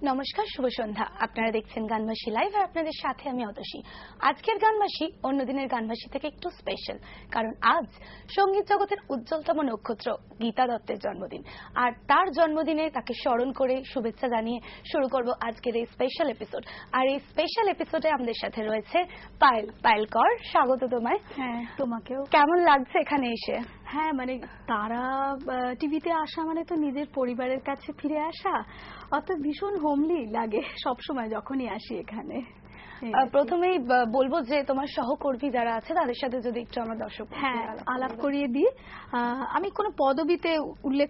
নমস্কার, শুভ সন্ধ্যা। আপনারা দেখছেন গানবাসী লাইভ আর আপনাদের সাথে আমি অতসী। আজকের গানবাসী অন্য দিনের গানবাসী থেকে একটু স্পেশাল, কারণ আজ সঙ্গীত জগতের উজ্জ্বলতম নক্ষত্র গীতা দত্তের জন্মদিন। আর তার জন্মদিনে তাকে স্মরণ করে শুভেচ্ছা জানিয়ে শুরু করব আজকের এই স্পেশাল এপিসোড। আর এই স্পেশাল এপিসোডে আমাদের সাথে রয়েছে পায়েল। পায়েল কর, স্বাগত তোমায়। হ্যাঁ, তোমাকেও। কেমন লাগছে এখানে এসে? হ্যাঁ, মানে তারা টিভিতে আসা মানে তো নিজের পরিবারের কাছে ফিরে আসা, অত ভীষণ হোমলি লাগে সবসময় যখনই আসি এখানে। প্রথমেই বলবো যে তোমার সহকর্মী যারা আছে তাদের সাথে যদি একটু আমার দর্শক আলাপ করিয়ে দিই। আমি কোনো পদবিতে উল্লেখ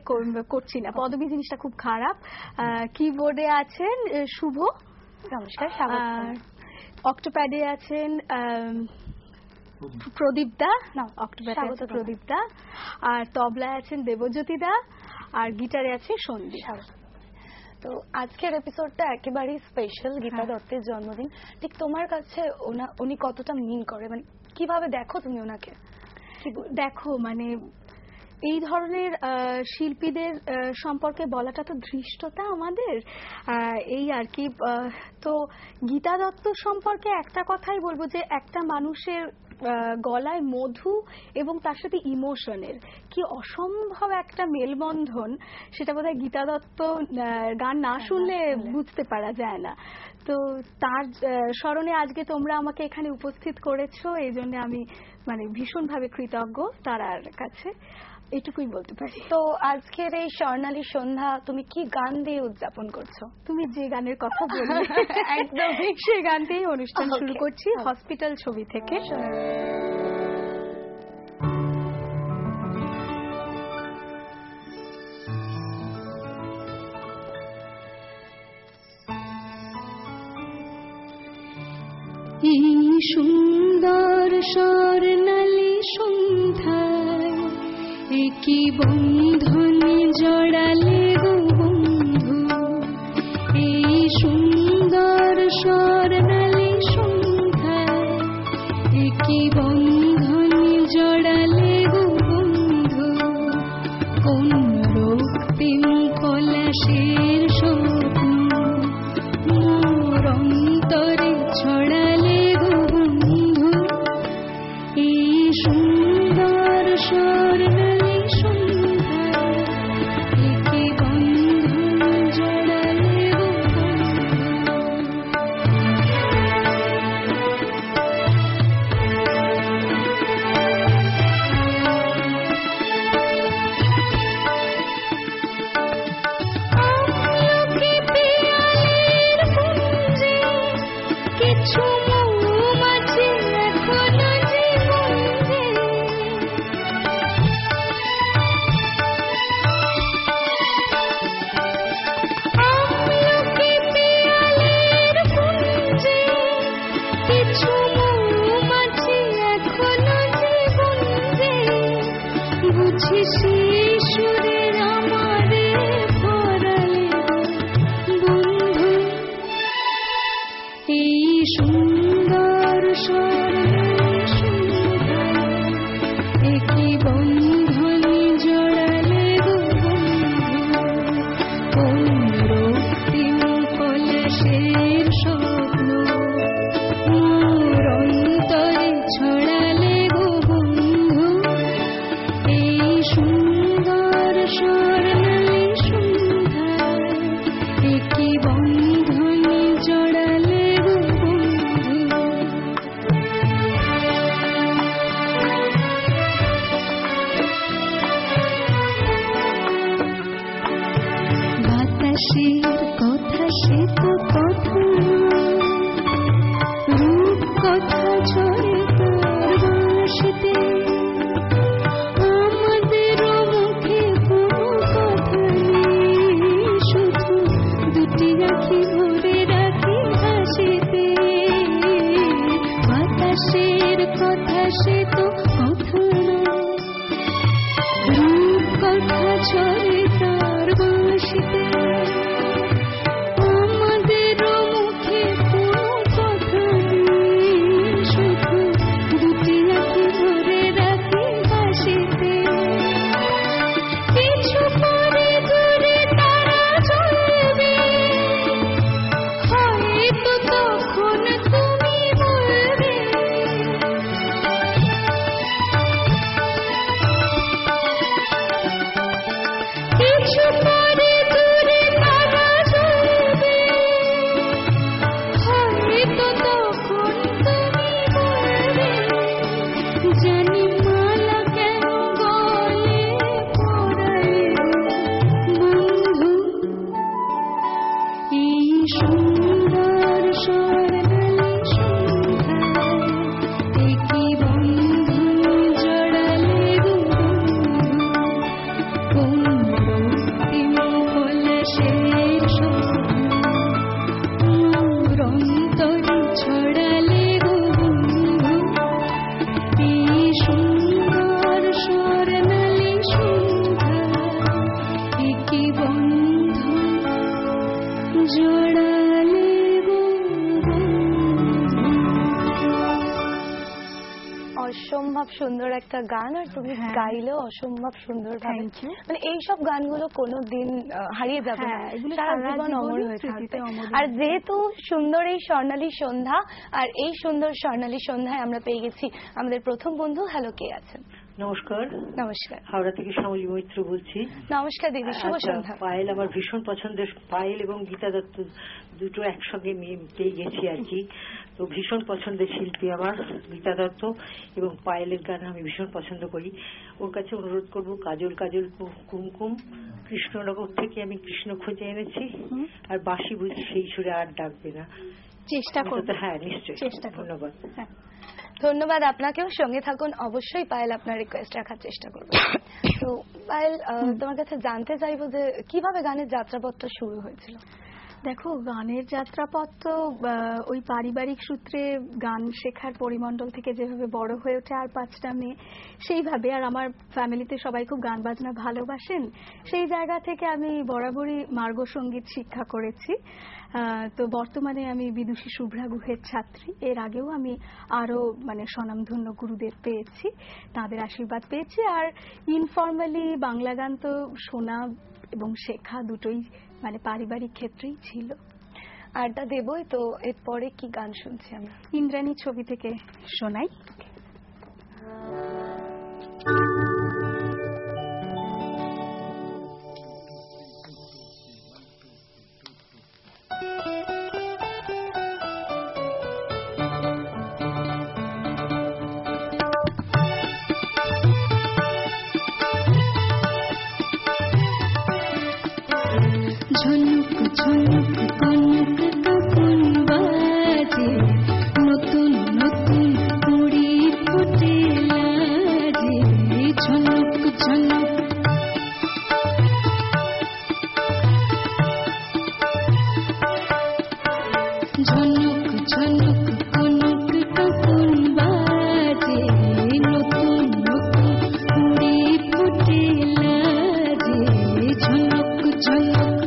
করছি না, পদবি জিনিসটা খুব খারাপ। কিবোর্ডে আছেন শুভ, নমস্কার। অক্টোপ্যাডে আছেন প্রদীপ দা, প্রদীপ দা, আর তবলায় আছেন দেবজ্যোতি দা, আর গিটারে আছে সন্দীপ। তো আজকের এপিসোডটা একেবারেই স্পেশাল, গীতা দত্তের জন্মদিন। ঠিক তোমার কাছে উনি কতটা মিন করে, মানে কিভাবে দেখো তুমি ওনাকে? দেখো, মানে এই ধরনের শিল্পীদের সম্পর্কে বলাটা তো ধৃষ্টতা আমাদের, এই আর কি। তো গীতা দত্ত সম্পর্কে একটা কথাই বলবো যে একটা মানুষের গলায় মধু এবং তার সাথে ইমোশনের কি অসম্ভব একটা মেলবন্ধন, সেটা বোধহয় গীতা দত্ত গান না শুনলে বুঝতে পারা যায় না। তো তার স্মরণে আজকে তোমরা আমাকে এখানে উপস্থিত করেছো, এই জন্য আমি মানে ভীষণভাবে কৃতজ্ঞ তার কাছে, এটুকুই বলতে পারি। তো আজকের এই স্বর্ণালী সন্ধ্যা তুমি কি গান দিয়ে উদযাপন করছো? তুমি যে গানের কথা বললে একদমই সেই গান দিয়েই অনুষ্ঠান শুরু করছি, হসপিটাল ছবি থেকে। এই সুন্দর স্বর্ণালী সন্ধ্যায় একই বন্ধনে জড়ালে গো বন্ধু, এই সুন্দর স্বর্ণালী সন্ধ্যায় একই বন্ধনে জড়ালে গো বন্ধু, কোন রক্তিম পলাশের স্বপ্ন মোর অন্তরে ছড়ালে গো বন্ধু, এই সুন্দর স্বর্ণালী সন্ধ্যায় একই বন্ধনে জড়ালে গো আমলকি পিয়ালের কুঞ্জে কিছু মৌমাছি এখনো জীবনে, আমলকি পিয়ালের কুঞ্জে কিছু মৌমাছি এখনো জীবনে, বুঝি শিশুরের আমারে পরালে বন্ধু, এই সুন্দর স্বর্ণালী সন্ধ্যায় একই বন্ধনে জড়ালে গো বন্ধু, কোন রক্তিম পলাশের স্বপ্ন মোর অন্তরে ছড়ালে গো বন্ধু, এই সুন্দর স্বর্ণালী সন্ধ্যায় একই বন্ধনে জড়ালে গো বন্ধু। বাতাসের কথা সে তো কথা, রূপ কথা ঝরে তার বাঁশিতে, আমাদের মুখে কোনো কথা নেই, শুধু দুটি আঁখি ভরে রাখি হাসিতে। বাতাসের কথা সে তো কথা নয়, রূপ কথা ঝরে তার বাঁশিতে, আমাদের সুপারি জুড়ে তারা জ্বলবে, হয়তো তখন তুমি বলবে, জানি মালা কেন গলে পড়ালে বন্ধু, এই সুন্দর স্বর্ণালী সন্ধ্যায় একই বন্ধন জড়ালে গো বন্ধু, কোন রক্তিম পলাশের মোর অন্তরে ছড়ালে গো বন্ধু, এই সুন্দর স্বর্ণালী সন্ধ্যায় একই বন্ধন জড়ালে গো বন্ধু। অসম্ভব সুন্দর একটা গান, আর তুমি হ্যাঁ। গাইলেও অসম্ভব সুন্দর ভাবে। Thank you. মানে এইসব গানগুলো কোনোদিন হারিয়ে যাবে না, হ্যাঁ, এগুলো সারা সারা জীবন অমর জীবনই হয়ে স্মৃতিতে থাকবে। অমর আর হয়ে যেহেতু সুন্দর এই স্বর্ণালী সন্ধ্যা, আর এই সুন্দর স্বর্ণালী সন্ধ্যায় আমরা পেয়ে গেছি আমাদের প্রথম বন্ধু। হ্যালো, কে আছেন? নমস্কার, নমস্কার। হাওড়া থেকে শ্যামলী মৈত্র বলছি। নমস্কার দিদি, শুভ আচ্ছা, সন্ধ্যা। পায়েল আমার ভীষণ পছন্দের, পায়েল এবং গীতা দত্ত দুটো একসঙ্গে পেয়ে গেছি আর কি। তো ভীষণ পছন্দের শিল্পী আমার গীতা দত্ত, এবং পায়েলের গান আমি ভীষণ পছন্দ করি। ওর কাছে অনুরোধ করব, কাজল কাজল কুমকুম কৃষ্ণনগর থেকে আমি কৃষ্ণ খুঁজে এনেছি, আর বাঁশি বুঝি সেই সুরে আর ডাকবে না। চেষ্টা করব। হ্যাঁ, নিশ্চয়ই, চেষ্টা করব। ধন্যবাদ। হ্যাঁ। ধন্যবাদ আপনাকেও, সঙ্গে থাকুন অবশ্যই। পায়েল আপনার রিকোয়েস্ট রাখার চেষ্টা করবো। তো পায়েল, তোমার কাছে জানতে চাইবো যে কিভাবে গানের যাত্রাপথটা শুরু হয়েছিল? দেখো, গানের যাত্রাপথ তো ওই পারিবারিক সূত্রে গান শেখার পরিমণ্ডল থেকে যেভাবে বড় হয়ে ওঠে আর 5টা মেয়ে, সেইভাবে। আর আমার ফ্যামিলিতে সবাই খুব গান বাজনা ভালোবাসেন, সেই জায়গা থেকে আমি বরাবরই মার্গ সঙ্গীত শিক্ষা করেছি। তো বর্তমানে আমি বিদুষী শুভ্রা গুহের ছাত্রী। এর আগেও আমি আরো মানে স্বনামধন্য গুরুদের পেয়েছি, তাদের আশীর্বাদ পেয়েছি। আর ইনফর্মালি বাংলা গান তো শোনা এবং শেখা দুটোই মানে পারিবারিক ক্ষেত্রেই ছিল। আড্ডা দেবই তো, এরপরে কি গান শুনছি আমরা? ইন্দ্রাণী ছবি থেকে শোনাই। ঝুনুক ঝুনুক কনক কাকন বাজে, নতুন নতুন কুড়ি ফুটে লাজে, ঝুনুক ঝুনুক ঝুনুক ঝুনুক কনক কাকন বাজে, নতুন নতুন কুড়ি ফুটে লাজে, ঝুনুক ঝুনুক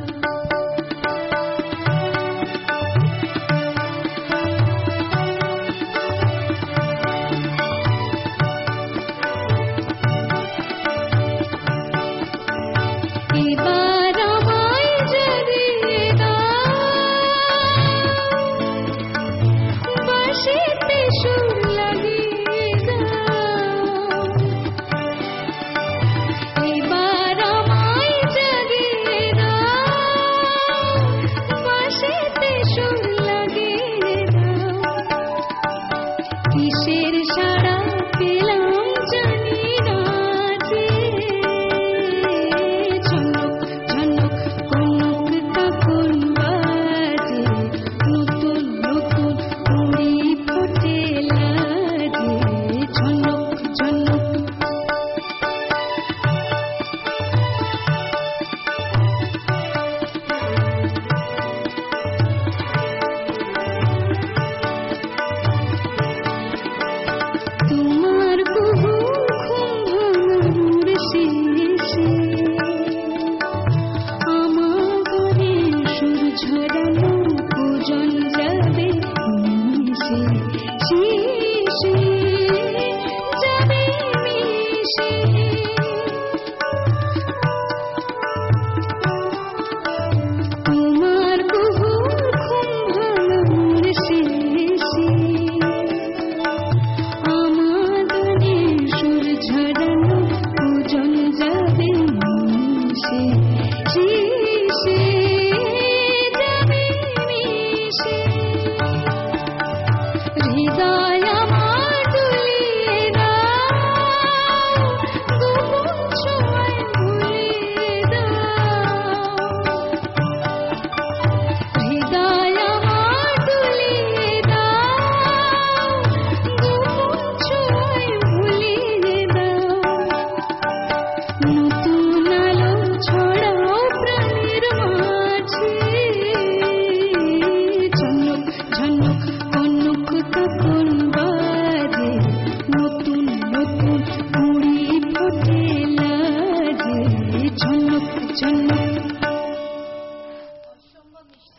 চুন্নু।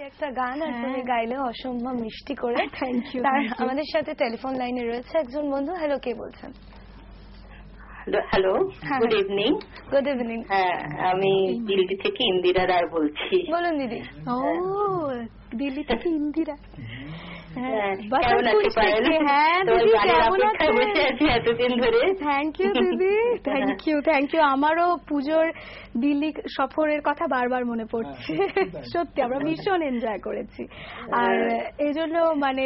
একটা গান আর তুমি গাইলে অসম্ভব মিষ্টি করে। Thank you. আমাদের সাথে টেলিফোন লাইনে রয়েছে একজন বন্ধু। হ্যালো, কে বলছেন? Hello, good evening. Good evening. হ্যাঁ, আমি দিল্লি থেকে ইন্দিরা রায় বলছি। বলুন দিদি। ও, দিল্লি থেকে ইন্দিরা। কেমন আছি পায়েল? হ্যাঁ দিদি, কেমন আছেন? বসে আছি এতদিন ধরে। থ্যাংক ইউ দিদি, থ্যাংক ইউ। আমারও পুজোর দিল্লি সফরের কথা বারবার মনে পড়ছে। সত্যি আমরা ভীষণ এনজয় করেছি। আর এই জন্য মানে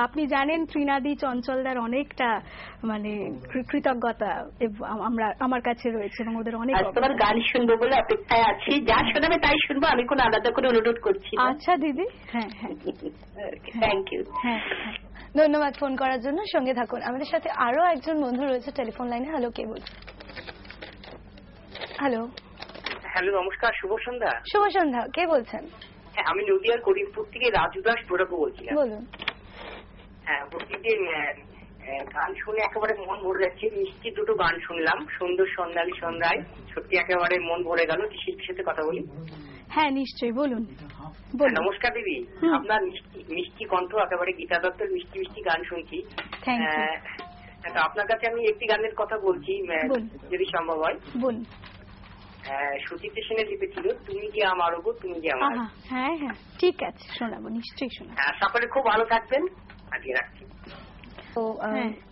আপনি জানেন ত্রিনাদি চঞ্চলদার অনেকটা মানে কৃতজ্ঞতা আমার কাছে রয়েছে এবং ওদের অনেক। তোমার গান শুনবো বলে অপেক্ষায় আছি, যা শোনাবে তাই শুনবো, আমি কোনো আলাদা করে অনুরোধ করছি। আচ্ছা দিদি। হ্যাঁ হ্যাঁ, থ্যাংক ইউ। হ্যাঁ, ধন্যবাদ ফোন করার জন্য। সঙ্গে থাকুন, আমাদের সাথে আরো একজন বন্ধু রয়েছে টেলিফোন লাইনে। হ্যালো, কে বলছেন? হ্যালো। হ্যালো, নমস্কার, শুভ সন্ধ্যা। শুভ সন্ধ্যা, কে বলছেন? হ্যাঁ, আমি নদিয়ার করিমপুর থেকে রাজু দাস প্রভু বলছিলাম। বলুন। হ্যাঁ, প্রতিদিন গান শুনে একেবারে মন ভরে যাচ্ছে। মিষ্টি দুটো গান শুনলাম, সুন্দর সন্ধ্যালী সন্ধ্যায়, সত্যি একেবারে মন ভরে গেল। শিল্পীর সাথে কথা বলি। হ্যাঁ নিশ্চয়ই, বলুন। নমস্কার দিদি, আপনার মিষ্টি কণ্ঠ, একেবারে গীতা দত্তের মিষ্টি মিষ্টি গান শুনছি। আপনার কাছে আমি একটি গানের কথা বলছি, যদি সম্ভব হয়। বলুন। সুচিত্রা সেনের লিখেছিল, তুমি যে আমার ওপর, তুমি যে আমার। হ্যাঁ হ্যাঁ, ঠিক আছে, শোনাবো, নিশ্চয়ই শোনাবো। সকলে খুব ভালো থাকবেন, আজকে রাখছি। তো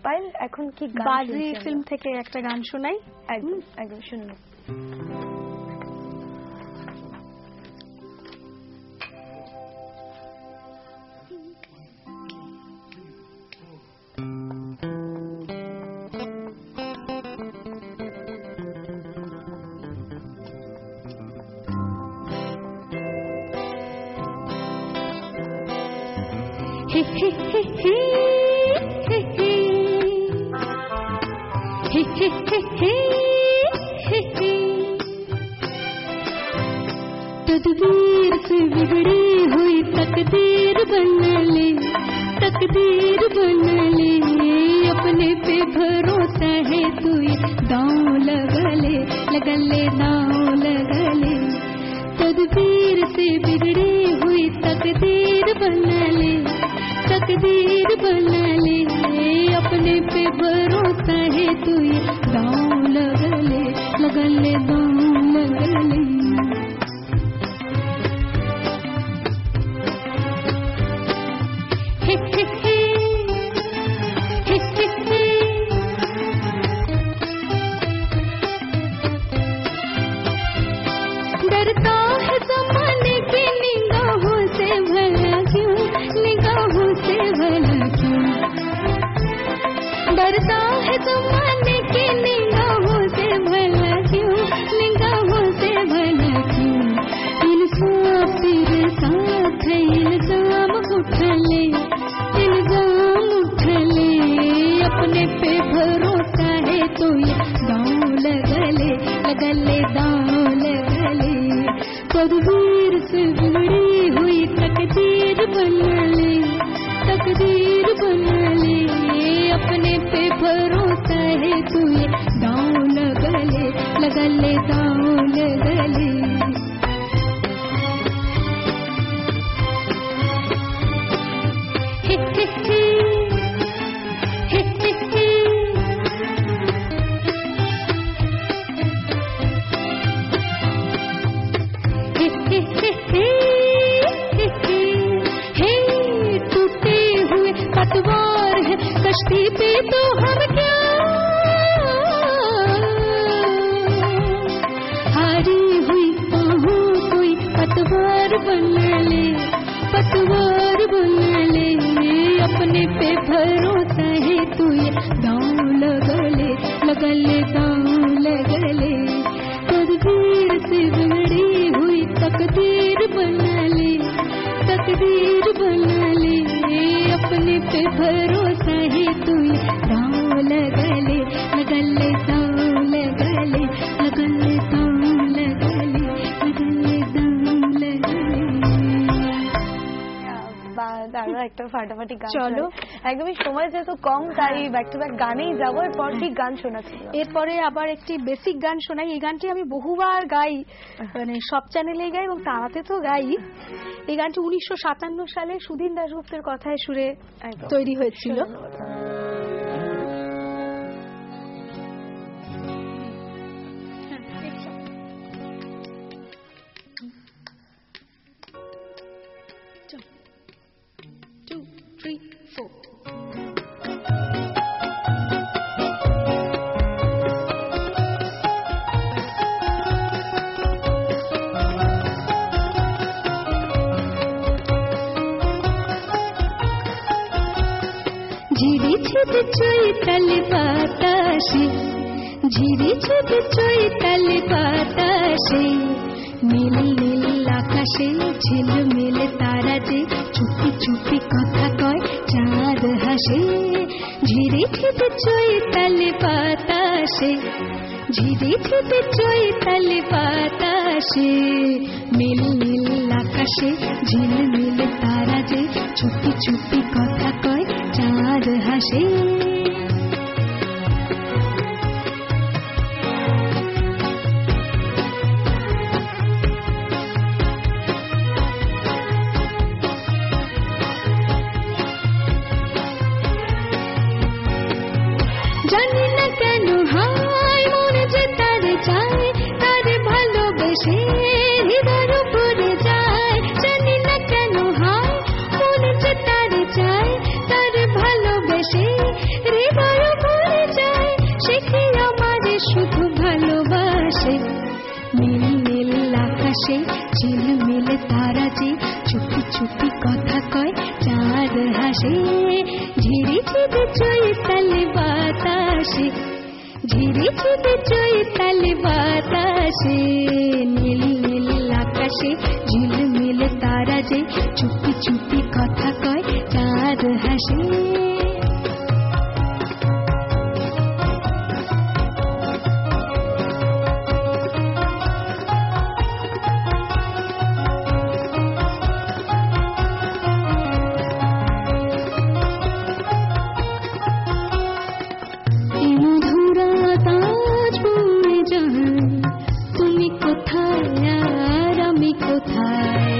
পায়েল, এখন কি বাজি ফিল্ম থেকে একটা গান শোনাই? একদম একদম শুনুন। तकदीर से बिगड़ी हुई तकदीर बना ले, तकदीर बना ले, अपने पे भरोसा है तू, दांव लगा ले, दांव लगा ले। तकदीर से बिगड़ी हुई तकदीर बना ले, तकदीर बना ले, अपने पे भरोसा है तू, दांव लगा ले, दांव लगा ले। डरता है जमाने की निगाहों से भला क्यों, निगाहों से भला क्यों, डरता है जमाने की निगाहों से भला क्यों, निगाहों से भला क्यों। इंसाफ तेरे साथ है, इल्जाम उठा ले, इल्जाम उठा ले, अपने पे भरोसा है तो ये दांव लगा ले, दांव लगा ले। तकदीर से बिगड़ी हुई तकदीर बना ले, तकदीर बना ले, अपने पे भरोसा है तू, ये दांव लगा ले, दांव लगा ले। टूटे हुए पतवार है कश्ती पे तो हम क्या, हारी हुई बाहों कोई पतवार बना ले, पतवार बना ले, अपने पे भरोसा है तू, ये दांव लगा ले, दांव लगा ले। तकदीर से बिगड़ी हुई तकदीर बना ले, तकदीर बना ले, अपने पे भरोसा है तू, दांव लगा ले, दांव लगा ले, दांव लगा ले, दांव लगा ले। আমরা একটা ফাটাফাটি গান চলো। একদমই সময় যেহেতু কম তাই ব্যাক টু ব্যাক গানেই যাবো। এরপর কি গান শোনাচ্ছিল? এরপরে আবার একটি বেসিক গান শোনাই। এই গানটি আমি বহুবার গাই, মানে সব চ্যানেলেই গাই এবং তারাতে তো গাই। এই গানটি 1957 সালে সুধীন দাশগুপ্তের কথায় সুরে তৈরি হয়েছিল। ঝিরি ঝিরি চৈতাল বাতাসে, ঝিরি ঝিরি চৈতাল বাতাসে, নীল নীল আকাশে ঝিলমিল তারা যে চুপি চুপি কথা কয় চাঁদ হাসে। ঝিরি ঝিরি চৈতাল বাতাসে, ঝিরি ঝিরি চৈতাল বাতাসে, নীল নীল আকাশে ঝিলমিল তারা যে চুপি চুপি কথা কয় চাঁদ হাসে। জানি না কেন হায় মনে যে তার চায়, তার ভালোবেসে হৃদয়ের উপরে যায়। জানি না কেন হায় মনে যে তার চায়, তার ভালোবেসে হৃদয়ের উপরে যায়। সে কি আমারে শুধু ভালোবাসে, নীল নীল আকাশে ঝিলমিল তারা যে চুপি চুপি কথা কয় চাঁদ হাসে। ঝিরি ঝিরি চৈতাল বাতাসে, ঝিরি ঝিরি চৈতাল বাতাসে, নীল নীল আকাশে ঝিলমিল তারা যে চুপি চুপি কথা কয় চাঁদ হাসে। তুমি কোথায় আর আমি কোথায়,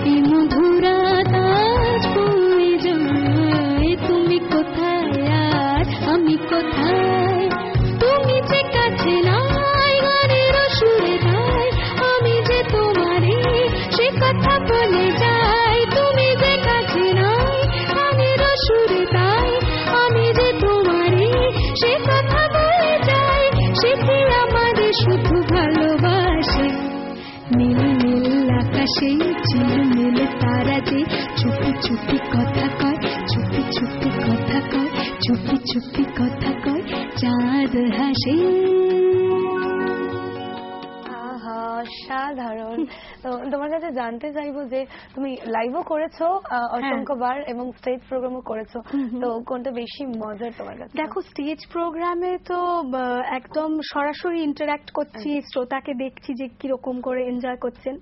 এই মধুরা তাজ বয়ে যায়। তুমি কোথায় আর আমি কোথায়, তুমি যে কাছে নাই গানের সুরে গায়, আমি যে তোমারে সে কথা বলে যাই। তুমি যে কাছে নাই গানের সুরে গায়, আমি যে তোমারে সে কথা বলে যাই। সে কি আমারে শুধু ভালোবাসে, নীল নীল আকাশে ঝিলমিল তারা যে চুপি চুপি কথা কয়, চুপি চুপি কথা কয়, চুপি চুপি কথা কয় চাঁদ হাসে। অসাধারণ। তো তোমার কাছে জানতে চাইবো যে তুমি লাইভও করেছো অসংখ্যবার এবং স্টেজ প্রোগ্রামও করেছো, তো কোনটা বেশি মজার তোমার কাছে? দেখো, স্টেজ প্রোগ্রামে তো একদম সরাসরি ইন্টারঅ্যাক্ট করছি, শ্রোতাকে দেখছি যে কিরকম করে এনজয় করছেন।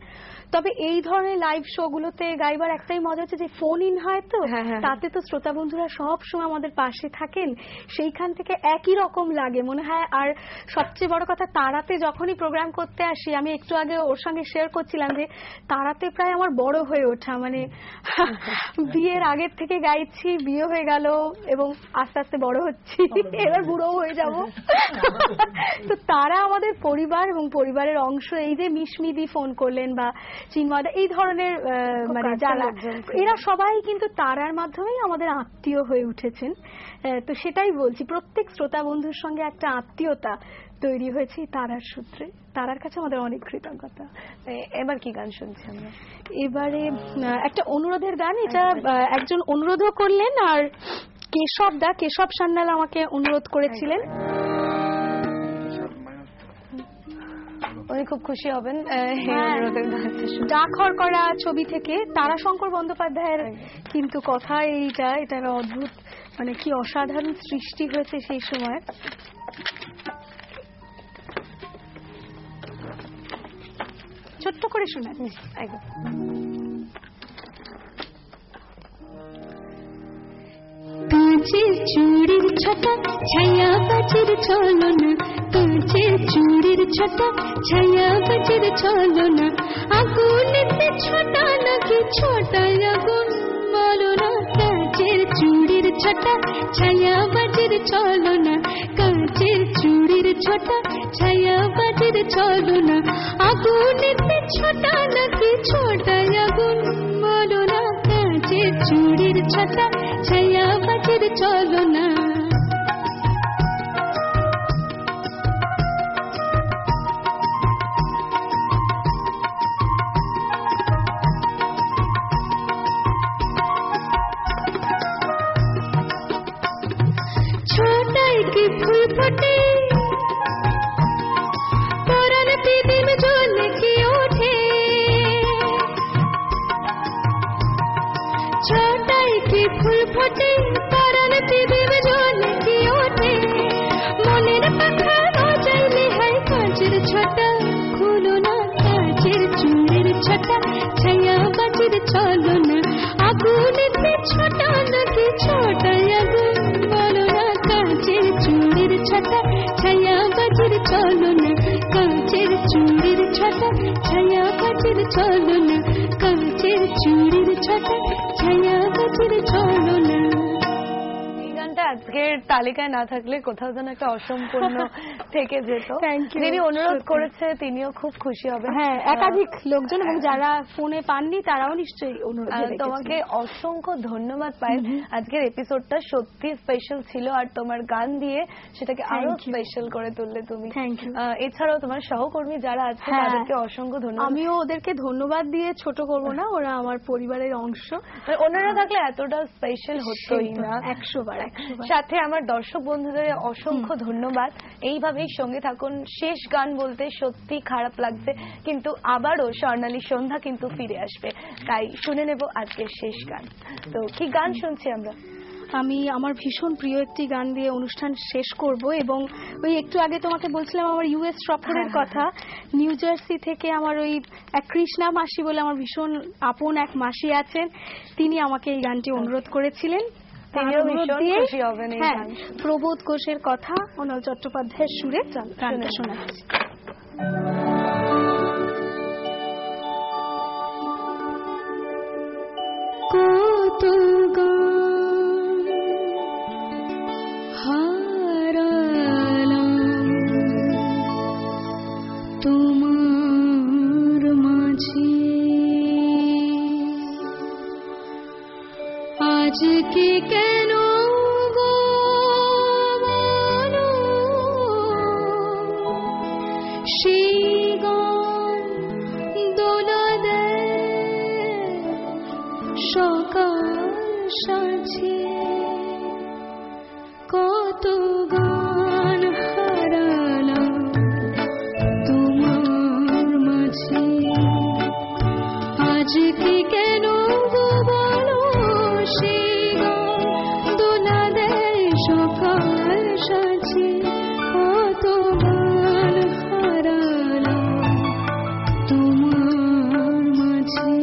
তবে এই ধরনের লাইভ শো গুলোতে গাইবার একটাই মজা হচ্ছে যে ফোন ইন হয়, তো তাতে তো শ্রোতা বন্ধুরা সব সময় আমাদের পাশে থাকেন, সেইখান থেকে একই রকম লাগে মনে হয়। আর সবচেয়ে বড় কথা, তারাতে যখনই প্রোগ্রাম করতে আসি, আমি একটু আগে ওর সঙ্গে শেয়ার করছিলাম যে তারাতে প্রায় আমার বড় হয়ে ওঠা, মানে বিয়ের আগের থেকে গাইছি, বিয়ে হয়ে গেল এবং আস্তে আস্তে বড় হচ্ছি, এবার বুড়ো হয়ে যাব। তো তারা আমাদের পরিবার এবং পরিবারের অংশ। এই যে মিশমিদি ফোন করলেন বা চিন্ময়দা, এই ধরনের মানে যারা, এরা সবাই কিন্তু তারার মাধ্যমেই আমাদের আত্মীয় হয়ে উঠেছেন। তো সেটাই বলছি, প্রত্যেক শ্রোতা বন্ধুর সঙ্গে একটা আত্মীয়তা তৈরি হয়েছে তারার সূত্রে। তারার কাছে আমাদের অনেক কৃতজ্ঞতা। এবার কি গান শুনছি আমরা? এবারে একটা অনুরোধের গান, এটা একজন অনুরোধও করলেন, আর কেশব সান্যাল আমাকে অনুরোধ করেছিলেন। উনি খুব খুশি হবেন। ডাকঘর করা ছবি থেকে তারাশঙ্কর বন্দ্যোপাধ্যায়ের কিন্তু কথা, এটা অদ্ভুত, মানে কি অসাধারণ সৃষ্টি হয়েছে সেই সময়। ছোট্ট করে শোনাচ্ছি। কাঁচের চুড়ির ছটা ছায়া বাজির চলো না, কাঁচের চুড়ির ছটা ছায়া বাজির চলো না, আগুনেতে ছোটা নাকি ছোটা আগুন বলো না, কাঁচের চুড়ির ছটা ছায়া বাজির চলো না, কাঁচের চুড়ির ছটা ছায়া বাজির চলো না, আগুনেতে ছোটা নাকি ছোটা আগুন বলো না, কাঁচের চুড়ির ছটা ছায়া বাজির চলো না। छोटाई की फूल फटे परान पीदी में जोल की उठे, छोटाई की फूल फटे परान पीदी में जोल की उठे, मनेर पाखा बजाइले है कांचेर छटा खुलो ना, कांचेर चूड़ेर छटा छाया बाजिर चलो ना, आगुनेते छोटा नाकी छोटा आगुन बोलो ना, कांचेर चूड़ेर छटा छाया बाजिर चलो ना, कांचेर चूड़ेर छटा छाया बाजिर चलो ना, कांचेर चूड़ेर छटा छाया बाजिर चलो ना। আজকের তালিকায় না থাকলে কোথাও যেন একটা অসম্পূর্ণ থেকে যেত। যিনি অনুরোধ করেছে তিনিও খুব খুশি হবে। হ্যাঁ, একাধিক লোকজন এবং যারা ফোনে পাননি তারাও নিশ্চয়ই অনুরোধ। তোমাকে অসংখ্য ধন্যবাদ পাই, আজকের এপিসোডটা সত্যি স্পেশাল ছিল আর তোমার গান দিয়ে সেটাকে আরো স্পেশাল করে তুললে তুমি। এছাড়াও তোমার সহকর্মী যারা আছে তাদেরকে অসংখ্য ধন্যবাদ। আমিও ওদেরকে ধন্যবাদ দিয়ে ছোট করব না, ওরা আমার পরিবারের অংশ, ওনারা থাকলে এতটা স্পেশাল হতোই না। 100 বার। সাথে আমার দর্শক বন্ধুদের অসংখ্য ধন্যবাদ, এইভাবেই সঙ্গে থাকুন। শেষ গান বলতে সত্যি খারাপ লাগছে, কিন্তু আবারও স্বর্ণালী সন্ধ্যা কিন্তু ফিরে আসবে, তাই শুনে নেব আজকের শেষ গান। তো কি গান শুনছি আমরা? আমি আমার ভীষণ প্রিয় একটি গান দিয়ে অনুষ্ঠান শেষ করব, এবং ওই একটু আগে তোমাকে বলছিলাম আমার ইউএস সফরের কথা। নিউ জার্সি থেকে আমার ওই এক কৃষ্ণা মাসি বলে আমার ভীষণ আপন এক মাসি আছেন, তিনি আমাকে এই গানটি অনুরোধ করেছিলেন। প্রবোধ ঘোষের কথা, অনল চট্টোপাধ্যায়ের সুরে গানটা শোনাচ্ছি। কত হারালাম তোমার মাঝে, আজকে কেন গো বলো, সেই গান দোলা দেয় সকাল সাঁঝে, কত গান হারালাম তোমার মাঝে, আজকে কেন গো বলো, সেই গান দোলা দেয় সকাল সাঁঝে, কত গান হারালাম তোমার মাঝে।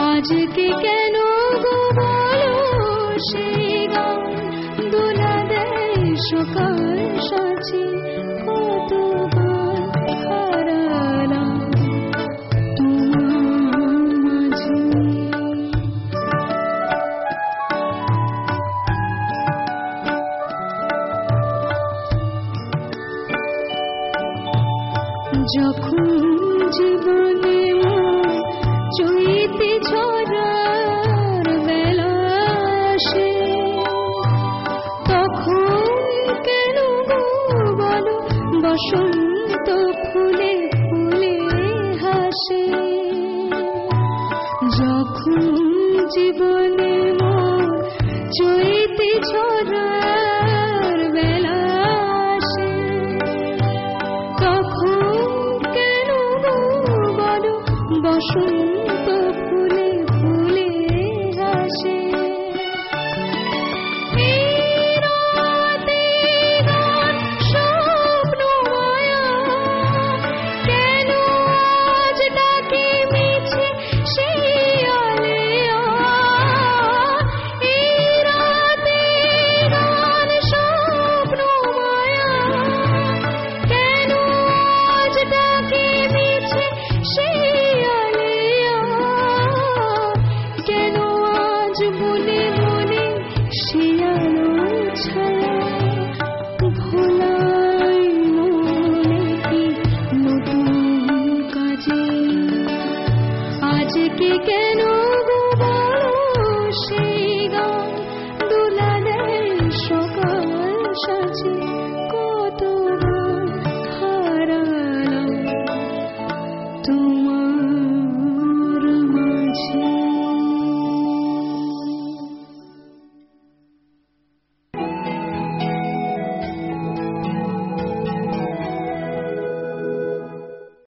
আজকে কেন গো বলো, সেই গান দোলা দেয় সকাল সাঁঝে, কত গান হারালাম তোমার মাঝে। যখন জীবন